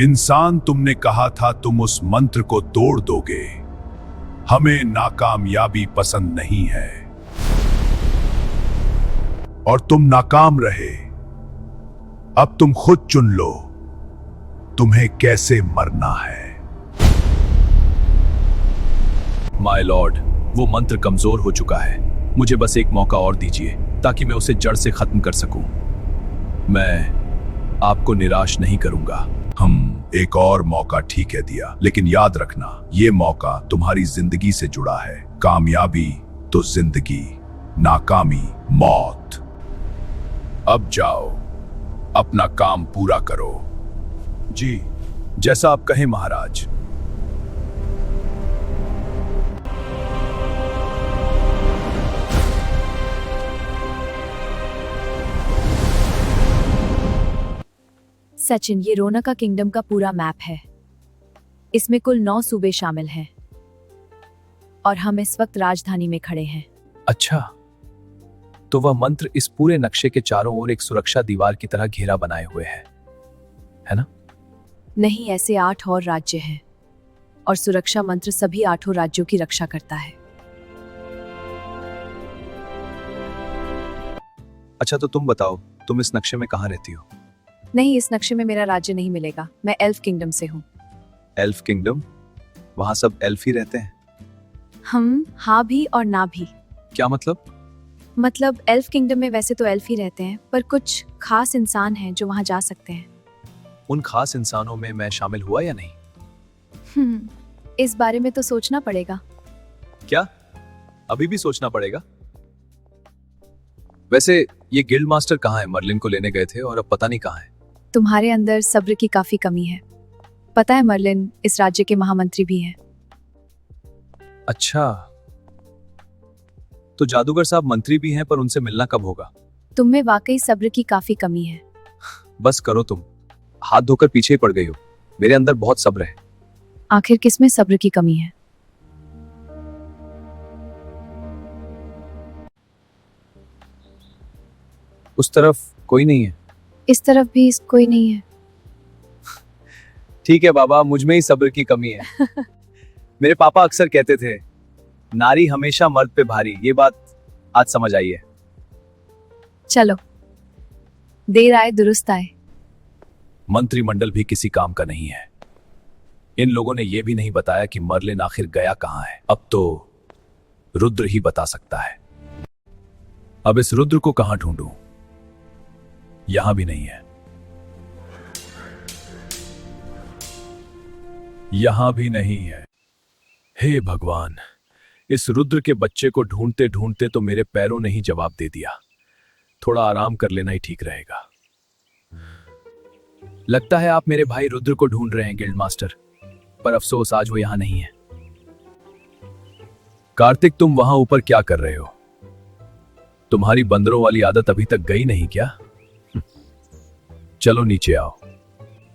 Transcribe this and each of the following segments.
इंसान, तुमने कहा था तुम उस मंत्र को तोड़ दोगे। हमें नाकामयाबी पसंद नहीं है और तुम नाकाम रहे। अब तुम खुद चुन लो तुम्हें कैसे मरना है। माय लॉर्ड, वो मंत्र कमजोर हो चुका है। मुझे बस एक मौका और दीजिए ताकि मैं उसे जड़ से खत्म कर सकूं। मैं आपको निराश नहीं करूंगा। एक और मौका ठीक है दिया, लेकिन याद रखना ये मौका तुम्हारी जिंदगी से जुड़ा है। कामयाबी तो जिंदगी, नाकामी मौत। अब जाओ, अपना काम पूरा करो। जी, जैसा आप कहें महाराज। सचिन, ये रोनका किंगडम का पूरा मैप है। इसमें कुल 9 सूबे शामिल हैं और हम इस वक्त राजधानी में खड़े हैं। अच्छा, तो वह मंत्र इस पूरे नक्शे के चारों ओर एक सुरक्षा दीवार की तरह घेरा बनाए हुए है ना? नहीं, ऐसे 8 और राज्य हैं और सुरक्षा मंत्र सभी 8 राज्यों की रक्षा करता है। अच्छा, तो तुम बताओ, तुम इस नक्शे में कहाँ रहती हो? नहीं, इस नक्शे में मेरा राज्य नहीं मिलेगा। मैं एल्फ किंगडम से हूँ। Elf kingdom? वहां सब एल्फ ही रहते हैं? हाँ भी और ना भी। क्या मतलब? मतलब एल्फ किंगडम में वैसे तो एल्फ ही रहते हैं, पर कुछ खास इंसान हैं जो वहां जा सकते हैं। उन खास इंसानों में मैं शामिल हुआ या नहीं? इस बारे में तो सोचना पड़ेगा। क्या? अभी भी सोचना पड़ेगा? वैसे ये गिल्ड मास्टर कहाँ है? मर्लिन को लेने गए थे और अब पता नहीं कहाँ है। तुम्हारे अंदर सब्र की काफी कमी है। पता है, मर्लिन इस राज्य के महामंत्री भी हैं। अच्छा, तो जादूगर साहब मंत्री भी हैं, पर उनसे मिलना कब होगा? तुम में वाकई सब्र की काफी कमी है। बस करो तुम, हाथ धोकर पीछे ही पड़ गई हो। मेरे अंदर बहुत सब्र है। आखिर किसमें सब्र की कमी है? उस तरफ कोई नहीं है। इस तरफ भी कोई नहीं है। ठीक है बाबा, मुझ में ही सब्र की कमी है। मेरे पापा अक्सर कहते थे, नारी हमेशा मर्द पे भारी। ये बात आज समझ आई है। चलो, देर आए दुरुस्त आए। मंत्रिमंडल भी किसी काम का नहीं है। इन लोगों ने यह भी नहीं बताया कि मर्लिन आखिर गया कहां है। अब तो रुद्र ही बता सकता है। अब इस रुद्र को कहां ढूंढूं? यहां भी नहीं है, यहां भी नहीं है। हे भगवान, इस रुद्र के बच्चे को ढूंढते ढूंढते तो मेरे पैरों ने ही जवाब दे दिया। थोड़ा आराम कर लेना ही ठीक रहेगा। लगता है आप मेरे भाई रुद्र को ढूंढ रहे हैं गिल्ड मास्टर, पर अफसोस आज वो यहां नहीं है। कार्तिक, तुम वहां ऊपर क्या कर रहे हो? तुम्हारी बंदरों वाली आदत अभी तक गई नहीं क्या? चलो नीचे आओ।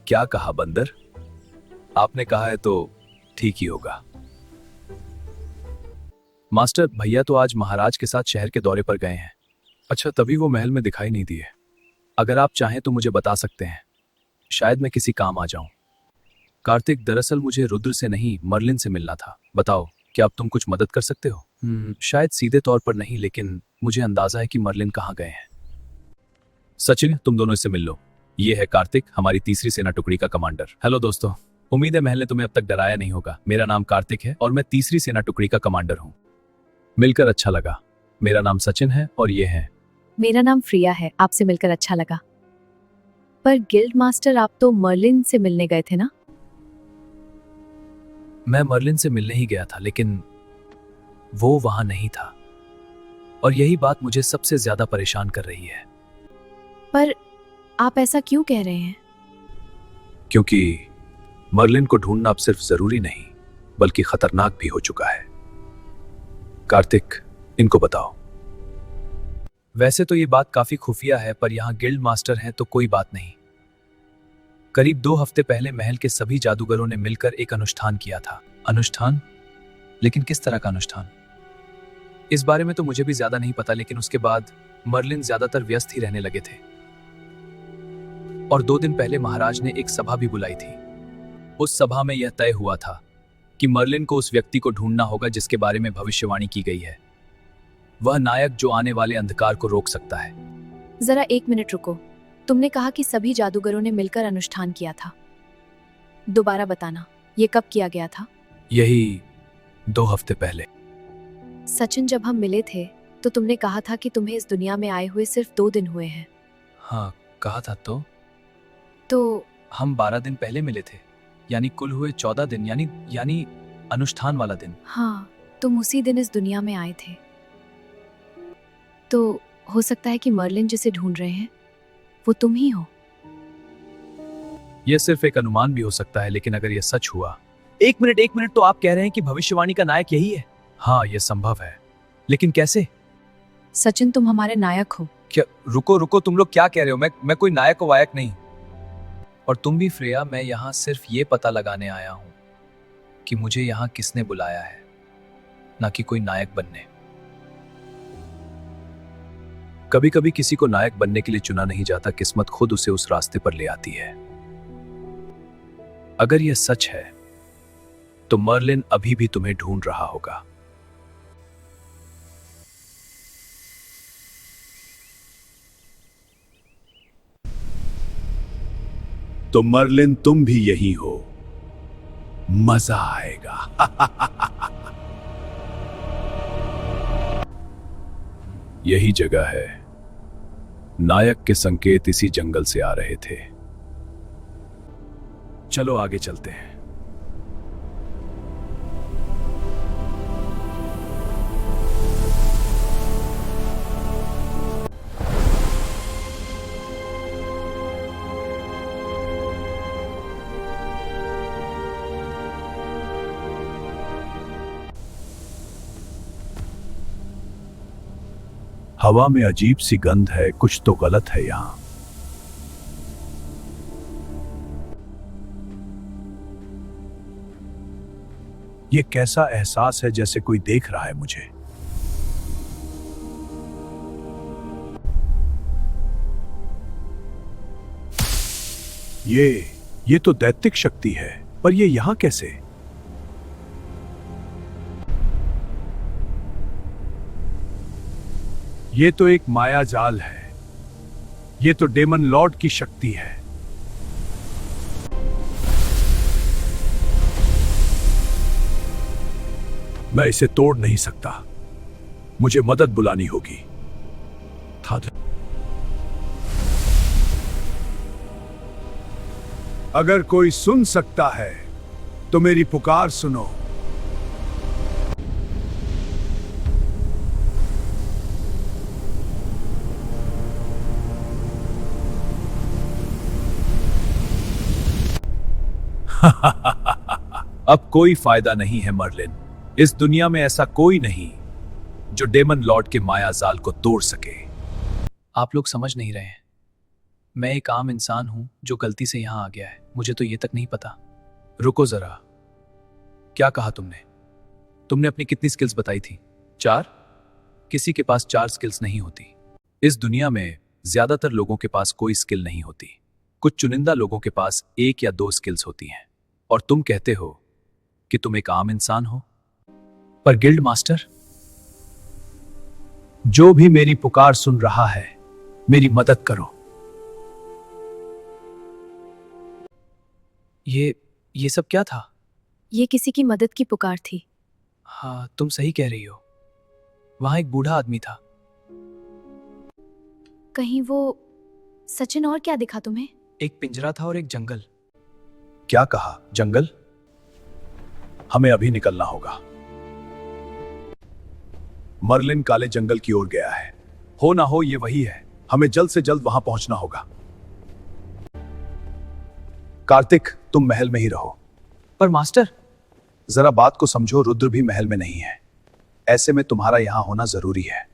क्या कहा बंदर? आपने कहा है तो ठीक ही होगा। मास्टर, भैया तो आज महाराज के साथ शहर के दौरे पर गए हैं। अच्छा, तभी वो महल में दिखाई नहीं दिए। अगर आप चाहें तो मुझे बता सकते हैं, शायद मैं किसी काम आ जाऊं। कार्तिक, दरअसल मुझे रुद्र से नहीं मर्लिन से मिलना था। बताओ, क्या अब तुम कुछ मदद कर सकते हो? शायद सीधे तौर पर नहीं, लेकिन मुझे अंदाजा है कि मर्लिन कहाँ गए हैं। सचिन, तुम दोनों इससे मिल लो। ये है कार्तिक, हमारी तीसरी सेना टुकड़ी का कमांडर। हेलो दोस्तों, उम्मीद है महल ने तुम्हें अब तक डराया नहीं होगा। मेरा नाम कार्तिक है और मैं तीसरी सेना टुकड़ी का कमांडर हूँ। मिलकर अच्छा लगा। मेरा नाम सचिन है और ये है। मेरा नाम प्रिया है। आपसे मिलकर अच्छा लगा। पर गिल्ड मास्टर, आप तो मर्लिन से मिलने गए थे ना? मैं मर्लिन से मिलने ही गया था, लेकिन वो वहां नहीं था और यही बात मुझे सबसे ज्यादा परेशान कर रही है। पर आप ऐसा क्यों कह रहे हैं? क्योंकि मर्लिन को ढूंढना अब सिर्फ जरूरी नहीं बल्कि खतरनाक भी हो चुका है। कार्तिक, इनको बताओ। वैसे तो ये बात काफी खुफिया है, पर यहां गिल्ड मास्टर हैं तो कोई बात नहीं। करीब 2 हफ्ते पहले महल के सभी जादूगरों ने मिलकर एक अनुष्ठान किया था। अनुष्ठान? लेकिन किस तरह का अनुष्ठान? इस बारे में तो मुझे भी ज्यादा नहीं पता, लेकिन उसके बाद मर्लिन ज्यादातर व्यस्त ही रहने लगे थे और 2 दिन पहले महाराज ने एक सभा भी बुलाई थी। उस सभा में यह तय हुआ था कि मर्लिन को उस व्यक्ति को ढूंढना होगा जिसके बारे में भविष्यवाणी की गई है। वह नायक जो आने वाले अंधकार को रोक सकता है। जरा 1 मिनट रुको। तुमने कहा कि सभी जादूगरों ने मिलकर अनुष्ठान किया था। दोबारा बताना, ये कब किया गया था? यही 2 हफ्ते पहले। सचिन, जब हम मिले थे तो तुमने कहा था कि तुम्हें इस दुनिया में आए हुए सिर्फ 2 दिन हुए हैं। हाँ, कहा था तो हम 12 दिन पहले मिले थे, यानी कुल हुए 14 दिन, यानी अनुष्ठान वाला दिन। हाँ, तुम उसी दिन इस दुनिया में आए थे। तो हो सकता है कि मर्लिन जिसे ढूंढ रहे हैं वो तुम ही हो। यह सिर्फ एक अनुमान भी हो सकता है, लेकिन अगर यह सच हुआ। एक मिनट, तो आप कह रहे हैं कि भविष्यवाणी का नायक यही है? हाँ, यह संभव है, लेकिन कैसे? सचिन, तुम हमारे नायक हो। क्या? रुको, तुम लोग क्या कह रहे हो? मैं कोई नायक वायक नहीं। और तुम भी फ्रेया, मैं यहाँ सिर्फ ये पता लगाने आया हूँ कि मुझे यहाँ किसने बुलाया है, ना कि कोई नायक बनने। कभी कभी किसी को नायक बनने के लिए चुना नहीं जाता, किस्मत खुद उसे उस रास्ते पर ले आती है। अगर यह सच है तो मर्लिन अभी भी तुम्हें ढूंढ रहा होगा। तो मर्लिन, तुम भी यही हो। मजा आएगा। यही जगह है। नायक के संकेत इसी जंगल से आ रहे थे। चलो आगे चलते हैं। हवा में अजीब सी गंध है, कुछ तो गलत है यहां। ये कैसा एहसास है जैसे कोई देख रहा है मुझे। ये तो दैत्तिक शक्ति है, पर ये यहां कैसे? ये तो एक माया जाल है। ये तो डेमन लॉर्ड की शक्ति है। मैं इसे तोड़ नहीं सकता। मुझे मदद बुलानी होगी। अगर कोई सुन सकता है तो मेरी पुकार सुनो। अब कोई फायदा नहीं है मर्लिन। इस दुनिया में ऐसा कोई नहीं जो डेमन लॉर्ड के माया जाल को तोड़ सके। आप लोग समझ नहीं रहे हैं। मैं एक आम इंसान हूं जो गलती से यहां आ गया है। मुझे तो ये तक नहीं पता। रुको जरा, क्या कहा तुमने? तुमने अपनी कितनी स्किल्स बताई थी? 4? किसी के पास 4 स्किल्स नहीं होती। इस दुनिया में ज्यादातर लोगों के पास कोई स्किल नहीं होती। कुछ चुनिंदा लोगों के पास 1 या 2 स्किल्स होती हैं। और तुम कहते हो कि तुम एक आम इंसान हो। पर गिल्ड मास्टर, जो भी मेरी पुकार सुन रहा है, मेरी मदद करो। ये सब क्या था? ये किसी की मदद की पुकार थी। हाँ, तुम सही कह रही हो। वहां एक बूढ़ा आदमी था। कहीं वो सचिन? और क्या दिखा तुम्हें? एक पिंजरा था और एक जंगल। क्या कहा? जंगल? हमें अभी निकलना होगा। मर्लिन काले जंगल की ओर गया है। हो ना हो ये वही है। हमें जल्द से जल्द वहां पहुंचना होगा। कार्तिक, तुम महल में ही रहो। पर मास्टर, जरा बात को समझो, रुद्र भी महल में नहीं है। ऐसे में तुम्हारा यहां होना जरूरी है।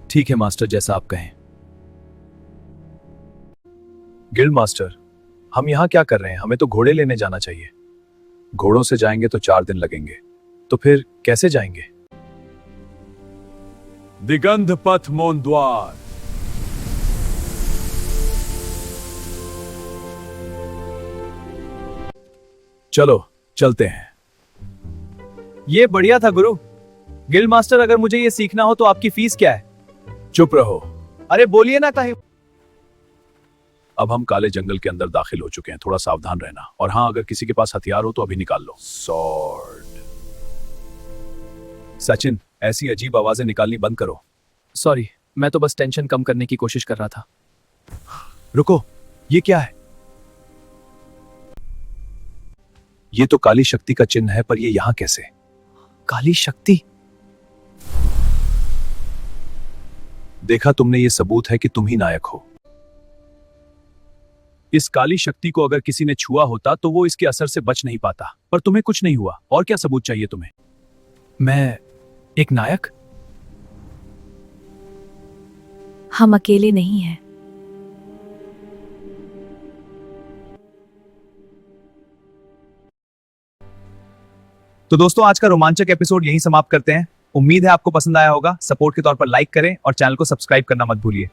ठीक है मास्टर, जैसा आप कहें। गिल्ड मास्टर, हम यहां क्या कर रहे हैं? हमें तो घोड़े लेने जाना चाहिए। घोड़ों से जाएंगे तो 4 दिन लगेंगे। तो फिर कैसे जाएंगे? दिगंध पथ मोन द्वार। चलो चलते हैं। ये बढ़िया था गुरु। गिल्ड मास्टर, अगर मुझे ये सीखना हो तो आपकी फीस क्या है? चुप रहो। अरे बोलिए ना कहीं। अब हम काले जंगल के अंदर दाखिल हो चुके हैं, थोड़ा सावधान रहना। और हाँ, अगर किसी के पास हथियार हो तो अभी निकाल लो। सॉर्ड। सचिन, ऐसी अजीब आवाजें निकालनी बंद करो। सॉरी, मैं तो बस टेंशन कम करने की कोशिश कर रहा था। रुको, ये क्या है? ये तो काली शक्ति का चिन्ह है, पर ये यहां कैसे? काली शक्ति? देखा तुमने, ये सबूत है कि तुम ही नायक हो। इस काली शक्ति को अगर किसी ने छुआ होता तो वो इसके असर से बच नहीं पाता, पर तुम्हें कुछ नहीं हुआ। और क्या सबूत चाहिए तुम्हें? मैं एक नायक? हम अकेले नहीं हैं। तो दोस्तों, आज का रोमांचक एपिसोड यहीं समाप्त करते हैं। उम्मीद है आपको पसंद आया होगा। सपोर्ट के तौर पर लाइक करें और चैनल को सब्सक्राइब करना मत भूलिए।